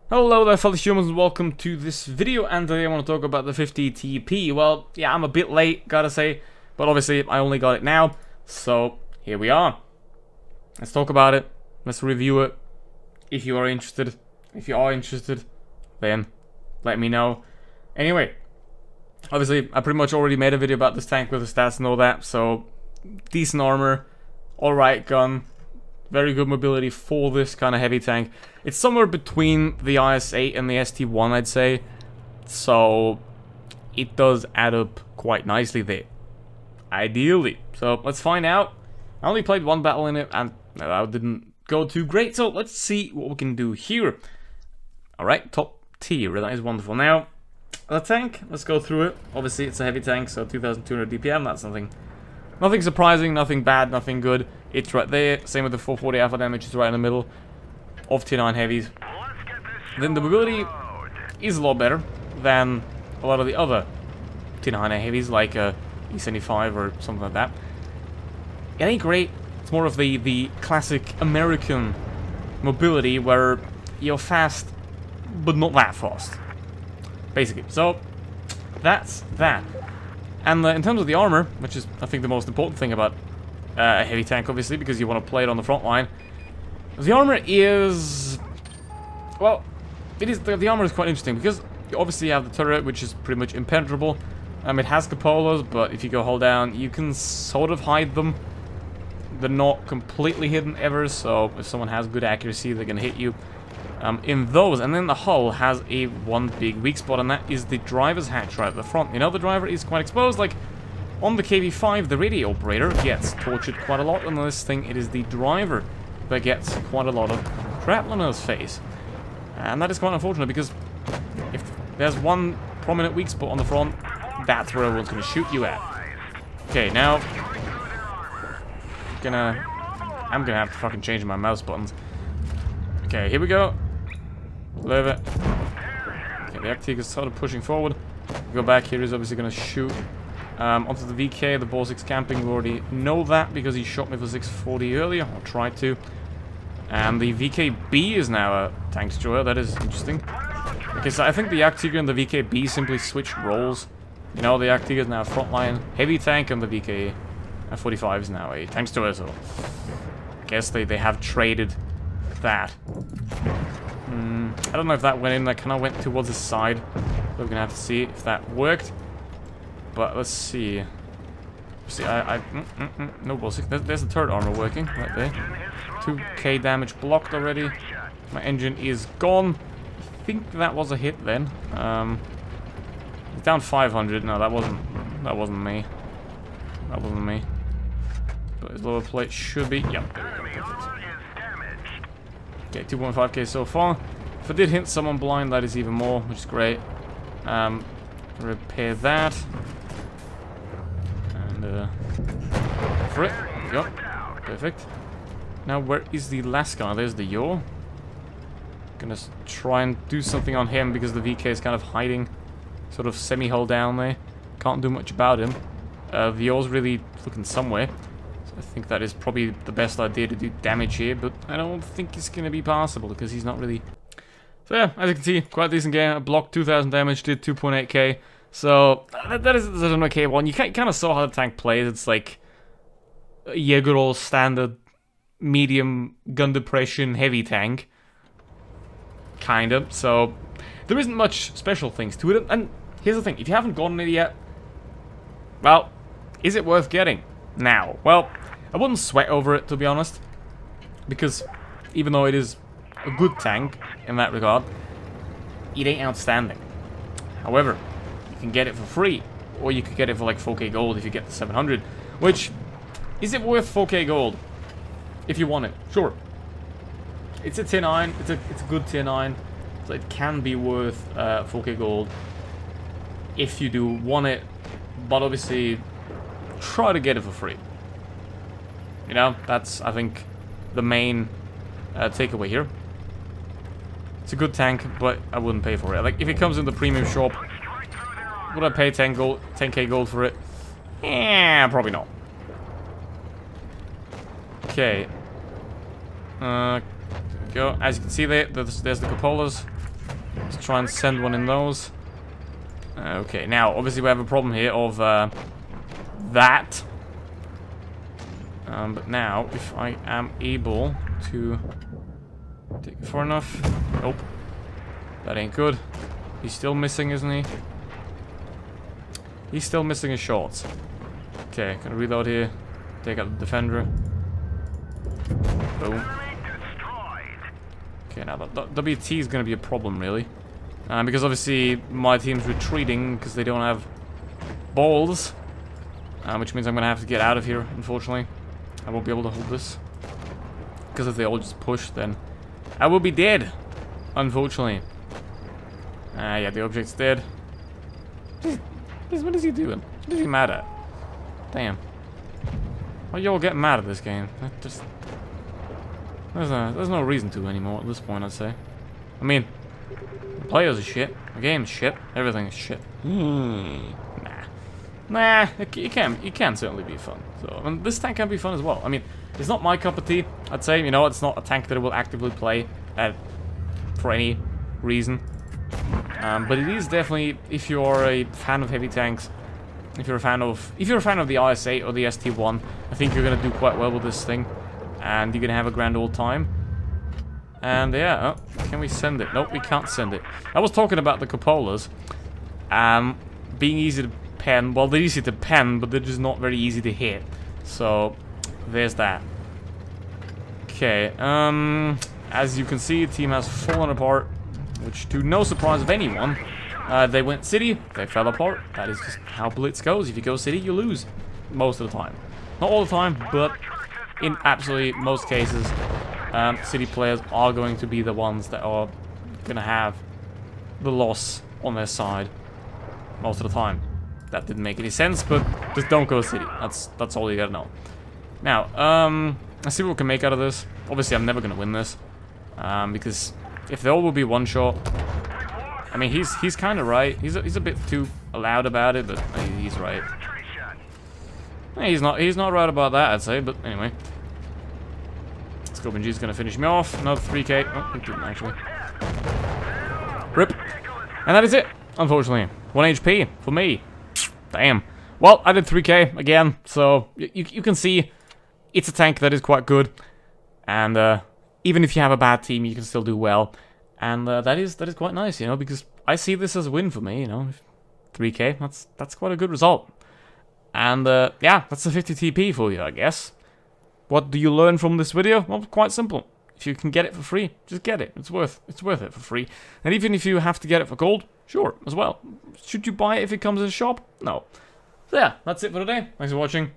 Hello there fellow humans, welcome to this video, and today I want to talk about the 50 TP. Well, yeah, I'm a bit late, gotta say, but obviously I only got it now, so here we are. Let's talk about it, let's review it. If you are interested, then let me know. Anyway, obviously I pretty much already made a video about this tank with the stats and all that, so decent armor, alright gun. Very good mobility for this kind of heavy tank. It's somewhere between the IS-8 and the ST-1, I'd say. So, it does add up quite nicely there. Ideally. So, let's find out. I only played one battle in it, and that didn't go too great. So, let's see what we can do here. Alright, top tier. That is wonderful. Now, the tank, let's go through it. Obviously, it's a heavy tank, so 2,200 DPM. That's nothing surprising, nothing bad, nothing good. It's right there. Same with the 440 alpha damage. It's right in the middle of Tier 9 heavies. Then the mobility is a lot better than a lot of the other Tier 9 heavies, like E75 or something like that. It ain't great. It's more of the classic American mobility where you're fast, but not that fast, basically. So that's that. And in terms of the armor, which is, I think, the most important thing about a heavy tank, obviously, because you want to play it on the front line, the armor is... well, the armor is quite interesting, because you obviously have the turret, which is pretty much impenetrable. It has cupolas, but if you go hold down, you can sort of hide them. They're not completely hidden ever, so if someone has good accuracy, they can hit you in those. And then the hull has one big weak spot, and that is the driver's hatch right at the front. You know, the driver is quite exposed. Like on the KV-5, the radio operator gets tortured quite a lot. On this thing, it is the driver that gets quite a lot of shrapnel in his face, and that is quite unfortunate, because if there's one prominent weak spot on the front, that's where everyone's going to shoot you at. Okay, now I'm gonna have to fucking change my mouse buttons. Okay, here we go. Leave it. Okay, the Actiga started pushing forward. Go back here, he's obviously going to shoot onto the VK, the ball 6 camping. We already know that because he shot me for 640 earlier, or tried to. And the VKB is now a tank destroyer. That is interesting. Okay, so I think the Actiga and the VKB simply switched roles. You know, the Actiga is now a frontline heavy tank, and the VK-45 is now a tank destroyer, so I guess they have traded that. I don't know if that went in. That kind of went towards the side. So we're gonna have to see if that worked. But let's see. See, no ball 6. There's the turret armor working right there. 2k damage blocked already. My engine is gone. I think that was a hit then. It's down 500. No, that wasn't me. That wasn't me. But his lower plate should be. Yep. There we go. Perfect. Okay, 2.5k so far. If I did hit someone blind, that is even more, which is great. Repair that. And, for it. There we go. Perfect. Now, where is the last guy? There's the yaw. Gonna try and do something on him, because the VK is kind of hiding. Sort of semi-hull down there. Can't do much about him. The yaw's really looking somewhere. I think that is probably the best idea to do damage here, but I don't think it's going to be possible, because he's not really... So yeah, as you can see, quite a decent game. I blocked 2,000 damage, did 2.8k. So that is an okay one. You kind of saw how the tank plays. It's like a good old standard medium gun depression heavy tank. Kind of. So there isn't much special things to it. And here's the thing, if you haven't gotten it yet, well, is it worth getting now? Well, I wouldn't sweat over it, to be honest, because even though it is a good tank in that regard, it ain't outstanding. However, you can get it for free, or you could get it for like 4k gold if you get the 700, which, is it worth 4k gold? If you want it, sure. It's a tier 9, it's a good tier 9, so it can be worth 4k gold if you do want it, but obviously try to get it for free. You know, that's, I think, the main takeaway here. It's a good tank, but I wouldn't pay for it. Like, if it comes in the premium shop, would I pay 10k gold for it? Yeah, probably not. Okay. Go. As you can see there, there's the cupolas. try and send one in those. Okay, now, obviously we have a problem here of that. But now, if I am able to take it far enough... Nope. That ain't good. He's still missing, isn't he? He's still missing his shots. Okay, gonna reload here. Take out the defender. Boom. Okay, now the WT is gonna be a problem, really. Because obviously my team's retreating because they don't have balls. Which means I'm gonna have to get out of here, unfortunately. I won't be able to hold this. Because if they all just push, then I will be dead. Unfortunately. Yeah, the object's dead. What is he doing? What is he mad at? Damn. Why y'all getting mad at this game? That just... There's no reason to anymore at this point, I'd say. I mean, the players are shit. The game's shit. Everything is shit. Nah, it can certainly be fun. So, and this tank can be fun as well. I mean, it's not my cup of tea, I'd say. You know, it's not a tank that I will actively play for any reason. But it is definitely, if you are a fan of heavy tanks, if you're a fan of the IS-8 or the ST-1, I think you're gonna do quite well with this thing, and you're gonna have a grand old time. And yeah, can we send it? Nope, we can't send it. I was talking about the cupolas being easy to pen. Well, they're easy to pen, but they're just not very easy to hit. So there's that. Okay, as you can see, the team has fallen apart, which to no surprise of anyone, they went city, they fell apart. That is just how Blitz goes. If you go city, you lose most of the time. Not all the time, but in absolutely most cases, city players are going to be the ones that are going to have the loss on their side most of the time. That didn't make any sense, but just don't go city. That's all you gotta know. Now, let's see what we can make out of this. Obviously, I'm never gonna win this, because if there all will be one shot, I mean, he's kind of right. He's a bit too loud about it, but he's right. He's not right about that, I'd say. But anyway, Scorpion G's gonna finish me off. Another 3K. Oh, he didn't actually. Rip. And that is it. Unfortunately, 1 HP for me. Damn. Well, I did 3K again, so you can see it's a tank that is quite good, and even if you have a bad team, you can still do well, and that is quite nice, you know, because I see this as a win for me, you know. 3K, that's quite a good result, and yeah, that's a 50 TP for you, I guess. What do you learn from this video? Well, quite simple. If you can get it for free, just get it. It's worth it for free. And even if you have to get it for gold, sure, as well. Should you buy it if it comes in a shop? No. So yeah, that's it for today. Thanks for watching.